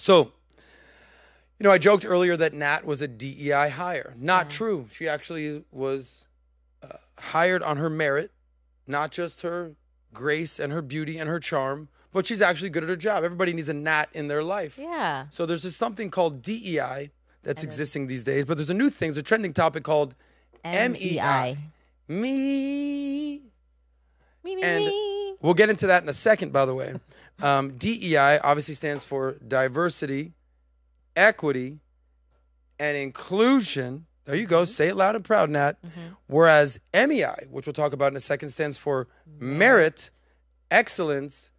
So, I joked earlier that Nat was a DEI hire. Not true. She actually was hired on her merit, not just her grace and her beauty and her charm, but she's actually good at her job. Everybody needs a Nat in their life. Yeah. So there's just something called DEI that's existing these days, but there's a new thing, there's a trending topic called MEI. Me. And we'll get into that in a second, by the way. DEI obviously stands for diversity, equity, and inclusion. There you go. Say it loud and proud, Nat. Whereas MEI, which we'll talk about in a second, stands for merit, excellence,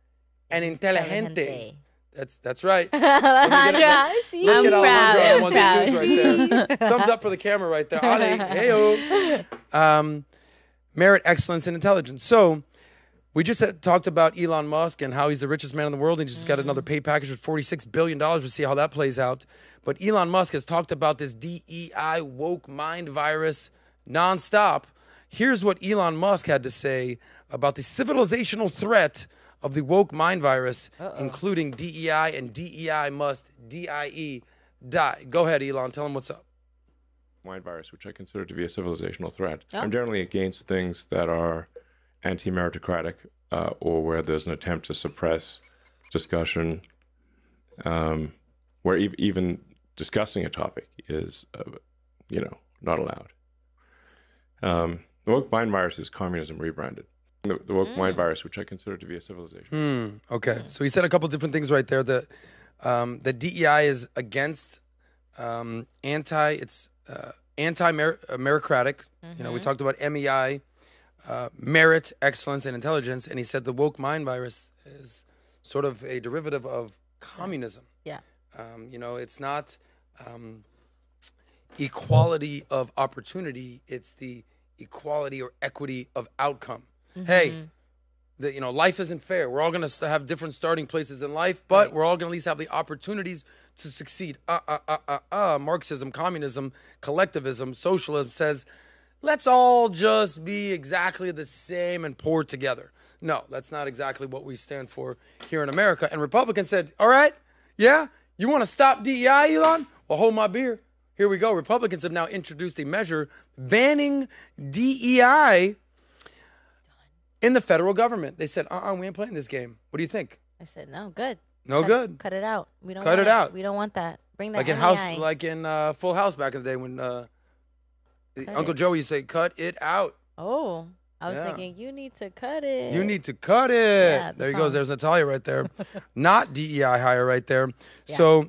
and intelligente. That's right. Alejandra, see? Look at Alejandra on the ones proud. and twos right there. Thumbs up for the camera right there. Ale, hey-o. Merit, excellence, and intelligence. So we just talked about Elon Musk and how he's the richest man in the world. And he just got another pay package with $46 billion. We'll see how that plays out. But Elon Musk has talked about this DEI woke mind virus nonstop. Here's what Elon Musk had to say about the civilizational threat of the woke mind virus, including DEI and DEI must, DIE, die. Go ahead, Elon. Tell him what's up. Mind virus, which I consider to be a civilizational threat. I'm generally against things that are anti-meritocratic or where there's an attempt to suppress discussion, where even discussing a topic is, not allowed. The woke mind virus is communism rebranded. The woke mind virus, which I consider to be a civilization. Okay, so he said a couple different things right there. The DEI is against anti-meritocratic. We talked about MEI, merit, excellence, and intelligence, and he said the woke mind virus is sort of a derivative of communism. Yeah. It's not equality of opportunity; it's the equality or equity of outcome. Hey, life isn't fair. We're all going to have different starting places in life, but we're all going to at least have the opportunities to succeed. Marxism, communism, collectivism, socialism says, let's all just be exactly the same and poor together. No, that's not exactly what we stand for here in America. And Republicans said, all right, yeah, you want to stop DEI, Elon? Well, hold my beer. Here we go. Republicans have now introduced a measure banning DEI in the federal government. They said, we ain't playing this game. What do you think? I said, no, good. Good. Cut it out. We don't Cut want it out. We don't want that. Bring that like in Full House back in the day when Uncle Joey used to say, cut it out. Oh, I was thinking, you need to cut it. You need to cut it. Yeah, there he goes. There's Natalia right there. Not DEI hire right there. Yeah. So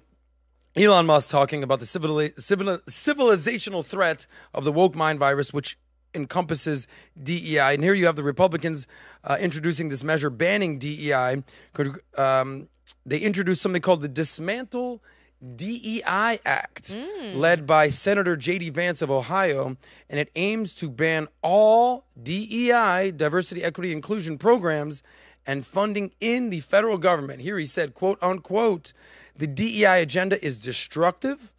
Elon Musk talking about the civilizational threat of the woke mind virus, which encompasses DEI. And here you have the Republicans introducing this measure banning DEI. They introduced something called the Dismantle DEI Act, led by Senator J.D. Vance of Ohio, and it aims to ban all DEI, diversity, equity, inclusion programs and funding in the federal government. Here he said, quote, unquote, the DEI agenda is destructive.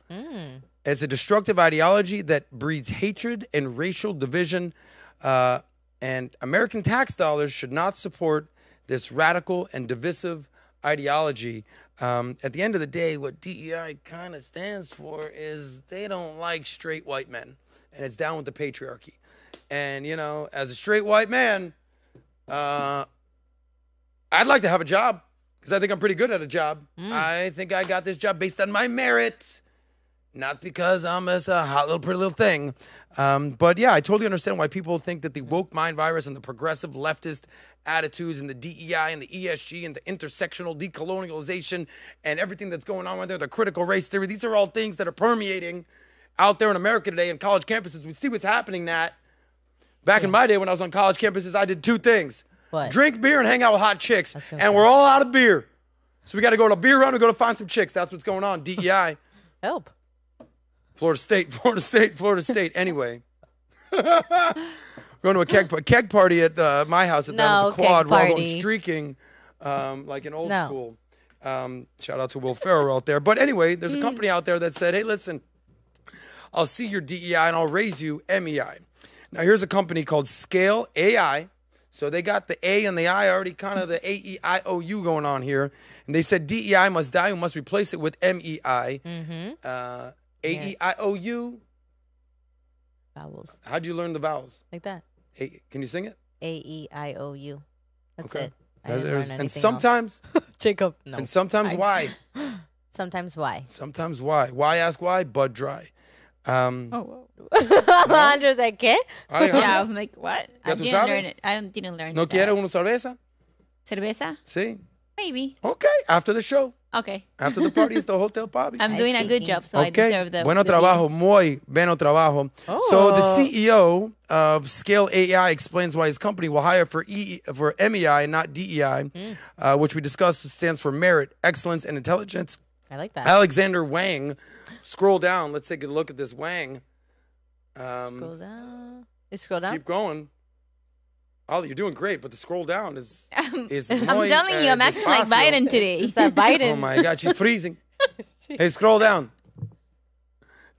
It's a destructive ideology that breeds hatred and racial division, and American tax dollars should not support this radical and divisive ideology. At the end of the day, what DEI kind of stands for is they don't like straight white men, and it's down with the patriarchy. And, as a straight white man, I'd like to have a job because I think I'm pretty good at a job. I think I got this job based on my merit. Not because I'm a hot little pretty little thing. But yeah, I totally understand why people think that the woke mind virus and the progressive leftist attitudes and the DEI and the ESG and the intersectional decolonialization and everything that's going on right there, the critical race theory, these are all things that are permeating out there in America today in college campuses. We see what's happening, Nat. Back in my day when I was on college campuses, I did two things. What? Drink beer and hang out with hot chicks. And we're all out of beer. So we got to go to a beer run and go to find some chicks. That's what's going on. DEI. Help. Florida State. Anyway. Going to a keg party at my house at the quad. We're all going streaking like in old school. Shout out to Will Ferrell out there. But anyway, there's a company out there that said, hey, listen, I'll see your DEI and I'll raise you MEI. Now, here's a company called Scale AI. So they got the A and the I already kind of the AEIOU going on here. And they said DEI must die. We must replace it with MEI. AEIOU. Vowels. How'd you learn the vowels? Like that. Can you sing it? AEIOU. That's Okay. it. I didn't learn And anything sometimes, else. Jacob, no. and sometimes why? Sometimes why? Sometimes why? Why ask why? Bud dry. Andrew's like, ¿qué? Yeah, I'm like, what? ¿Ya I tú didn't sabes? learn it. I didn't learn ¿No that. quiere una cerveza? Cerveza? Sí. Maybe. Okay. After the show. Okay. After the party is the hotel lobby. I'm doing a good job, so I Okay. deserve the Bueno trabajo. Muy bueno trabajo. So the CEO of Scale AI explains why his company will hire for MEI and not DEI, which we discussed stands for merit, excellence, and intelligence. I like that. Alexandr Wang. Scroll down. Let's take a look at this Wang. Scroll down. You scroll down? Keep going. Oh, you're doing great, but the scroll down is I'm muy, telling you, I'm acting like despacio. Biden today. It's that Biden. Oh my God, she's freezing. Hey, scroll down.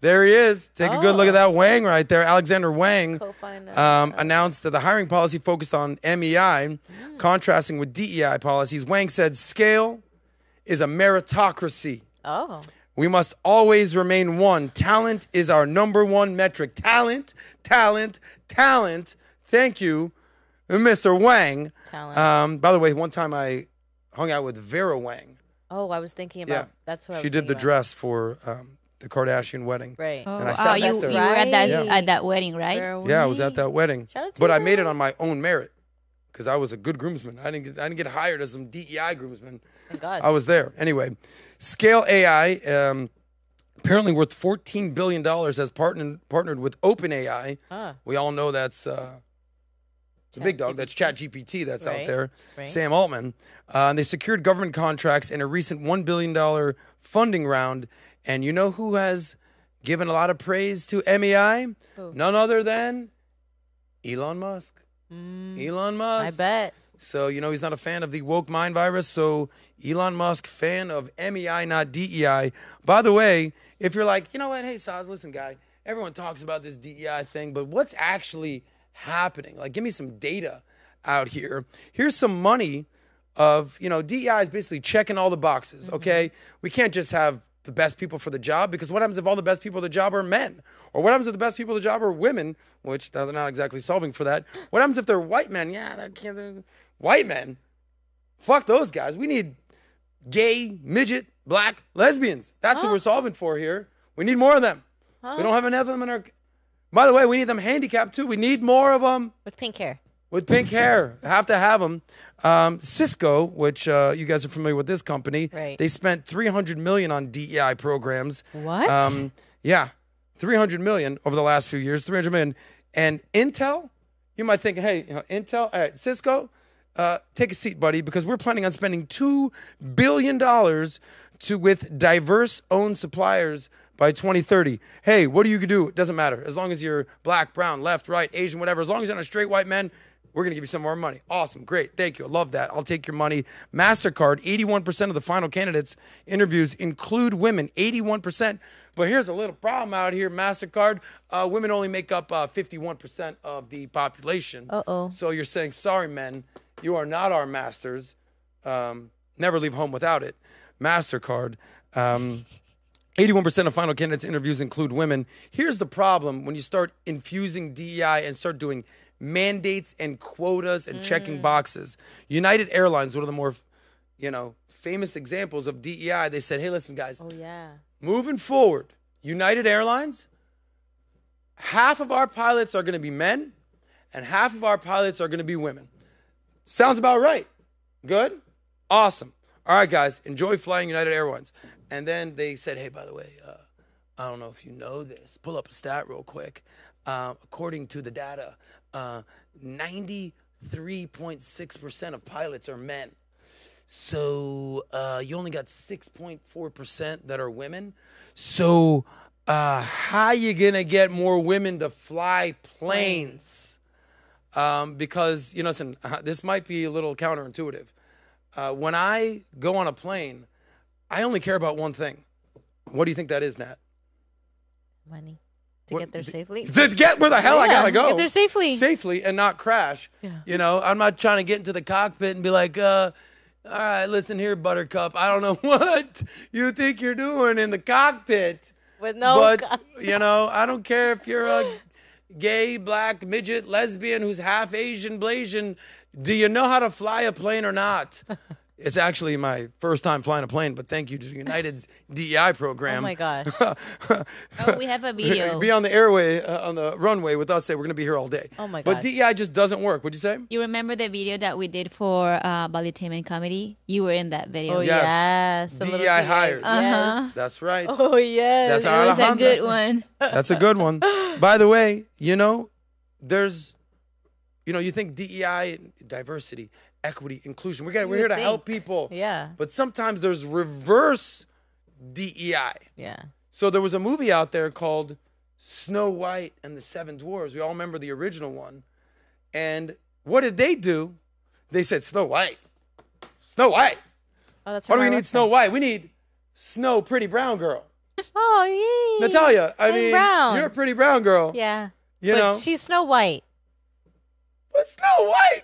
There he is. Take a good look at that Wang right there. Alexandr Wang Co-founder. announced that the hiring policy focused on MEI, contrasting with DEI policies. Wang said, "Scale is a meritocracy. Oh. We must always remain one. Talent is our number one metric. Talent, talent, talent. Thank you, Mr. Wang." Talent. By the way, one time I hung out with Vera Wang. Oh, I was thinking about. Yeah. That's what I was She did the thinking dress for the Kardashian wedding. about. Right. And I Oh, sat you next to were her. at that Right. at that wedding, right? Yeah, I was at that wedding. Shout out to But I you. made it on my own merit because I was a good groomsman. I didn't get hired as some DEI groomsman. Thank God. I was there. Anyway, Scale AI, apparently worth $14 billion, has partnered with OpenAI. We all know that's the big dog. That's ChatGPT that's out Right, there. right. Sam Altman. And they secured government contracts in a recent $1 billion funding round. And you know who has given a lot of praise to MEI? Who? None other than Elon Musk. Elon Musk. I bet. So, you know, he's not a fan of the woke mind virus. So, Elon Musk, fan of MEI, not DEI. By the way, if you're like, you know what? Hey, Saz, listen, guy, everyone talks about this DEI thing, but what's actually happening? Like, give me some data out here. Here's some money of, you know, DEI is basically checking all the boxes, okay? We can't just have the best people for the job, because what happens if all the best people for the job are men? Or what happens if the best people for the job are women, which they're not exactly solving for that? What happens if they're white men? Yeah, they're white men. Fuck those guys. We need gay, midget, black, lesbians. That's what we're solving for here. We need more of them. We don't have enough of them in our... By the way, we need them handicapped too. We need more of them. With pink hair. With pink hair. Have to have them. Cisco, which you guys are familiar with this company, Right. they spent $300 million on DEI programs. What? Yeah, $300 million over the last few years, $300 million. And Intel, you might think, hey, you know, Intel, all right, Cisco, take a seat, buddy, because we're planning on spending $2 billion with diverse-owned suppliers by 2030. Hey, what do you do? It doesn't matter. As long as you're black, brown, left, right, Asian, whatever, as long as you're not a straight white man, we're going to give you some more money. Awesome. Great. Thank you. I love that. I'll take your money. MasterCard, 81% of the final candidates interviews include women. 81%. But here's a little problem out here, MasterCard. Women only make up 51% of the population. Uh-oh. So you're saying, sorry, men, you are not our masters. Never leave home without it. MasterCard. 81% of final candidates interviews include women. Here's the problem when you start infusing DEI and start doing mandates and quotas and checking boxes. United Airlines, one of the more, you know, famous examples of DEI, they said, hey, listen, guys, Oh, yeah. moving forward, United Airlines, half of our pilots are going to be men and half of our pilots are going to be women. Sounds about right. Good? Awesome. All right, guys, enjoy flying United Airlines. And then they said, hey, by the way, I don't know if you know this. Pull up a stat real quick. According to the data, 93.6% of pilots are men. So you only got 6.4% that are women. So how you going to get more women to fly planes? Because, you know, listen, this might be a little counterintuitive. When I go on a plane, I only care about one thing. What do you think that is, Nat? Money. To get there safely. To get where the hell I gotta go. Get there safely. Safely and not crash. Yeah. You know, I'm not trying to get into the cockpit and be like, all right, listen here, Buttercup. I don't know what you think you're doing in the cockpit. With no. But, you know, I don't care if you're a gay, black, midget, lesbian who's half Asian, Blasian. Do you know how to fly a plane or not? It's actually my first time flying a plane, but thank you to United's DEI program. Oh my gosh. Oh, we have a video. Be on the airway, on the runway with us. Say we're going to be here all day. Oh my But gosh. DEI just doesn't work. What'd you say? You remember the video that we did for Valuetainment Comedy? You were in that video. Oh, Yes. yes. a little DEI DEI. hires. Yes. That's right. Oh, yes. That's It was a Alejandra. good one. That's a good one. By the way, you know, there's, you know, you think DEI, diversity, equity, inclusion. We're here to help people. Yeah. But sometimes there's reverse DEI. Yeah. So there was a movie out there called Snow White and the Seven Dwarfs. We all remember the original one. And what did they do? They said, Snow White. Snow White. Oh, that's Why do from we our need Snow website. White? We need Snow Pretty Brown Girl. Oh, yay. Natalia, I I'm mean, brown. you're a pretty brown girl. Yeah. You but know? she's Snow White. But Snow White.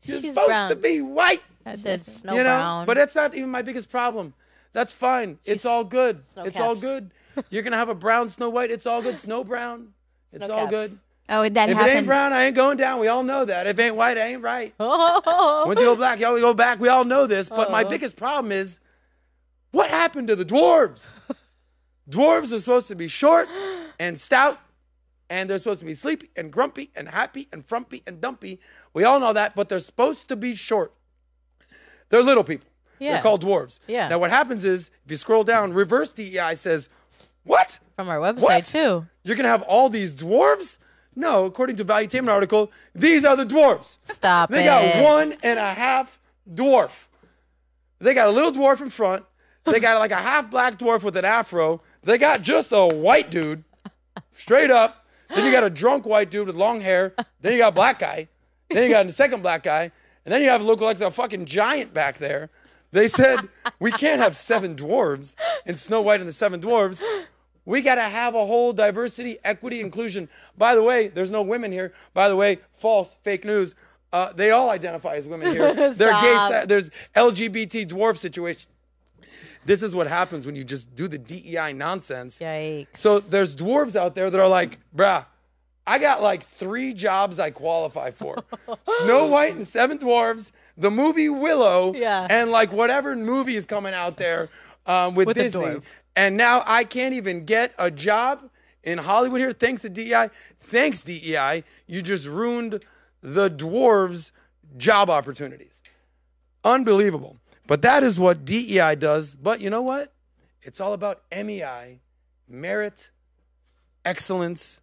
You're She's supposed brown. to be white. I said Snow You know? Brown. But that's not even my biggest problem. That's fine. It's She's all good. Snow It's all Caps. good. You're going to have a brown Snow White. It's all good. Snow Brown. It's Snow all Caps. good. Oh, that If it happened. ain't brown, I ain't going down. We all know that. If it ain't white, I ain't right. Oh. Once you go black, you always go back. We all know this. But my biggest problem is, what happened to the dwarves? Dwarves are supposed to be short and stout, and they're supposed to be sleepy and grumpy and happy and frumpy and dumpy. We all know that, but they're supposed to be short. They're little people. Yeah. They're called dwarves. Yeah. Now what happens is, if you scroll down, reverse DEI says, what? From our website, What? too. You're going to have all these dwarves? No, according to Valuetainment article, these are the dwarves. Stop They it. got 1.5 dwarf. They got a little dwarf in front. They got like a half black dwarf with an afro. They got just a white dude, straight up. Then you got a drunk white dude with long hair. Then you got a black guy. Then you got a second black guy. And then you have look like a fucking giant back there. They said, we can't have 7 dwarves in Snow White and the 7 Dwarves. We got to have a whole diversity, equity, inclusion. By the way, there's no women here. By the way, false, fake news. They all identify as women here. They're gay. There's LGBT dwarf situation. This is what happens when you just do the DEI nonsense. Yikes. So there's dwarves out there that are like, bruh, I got like 3 jobs I qualify for. Snow White and 7 Dwarves, the movie Willow, Yeah. and like whatever movie is coming out there with a Disney. dwarf. And now I can't even get a job in Hollywood here thanks to DEI. Thanks, DEI. You just ruined the dwarves' job opportunities. Unbelievable. But that is what DEI does. But you know what? It's all about MEI, merit, excellence,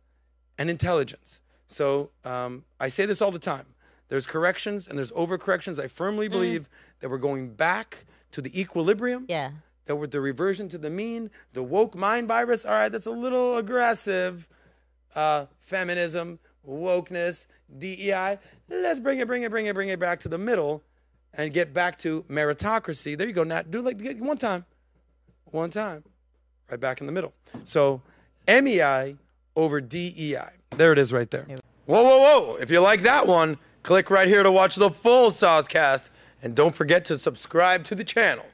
and intelligence. So I say this all the time. There's corrections and there's overcorrections. I firmly believe that we're going back to the equilibrium. Yeah. That with the reversion to the mean, the woke mind virus, all right, that's a little aggressive. Feminism, wokeness, DEI. Let's bring it back to the middle and get back to meritocracy. There you go, Nat. Do like one time. Right back in the middle. So MEI over DEI. There it is right there. Whoa. If you like that one, click right here to watch the full SOSCAST. And don't forget to subscribe to the channel.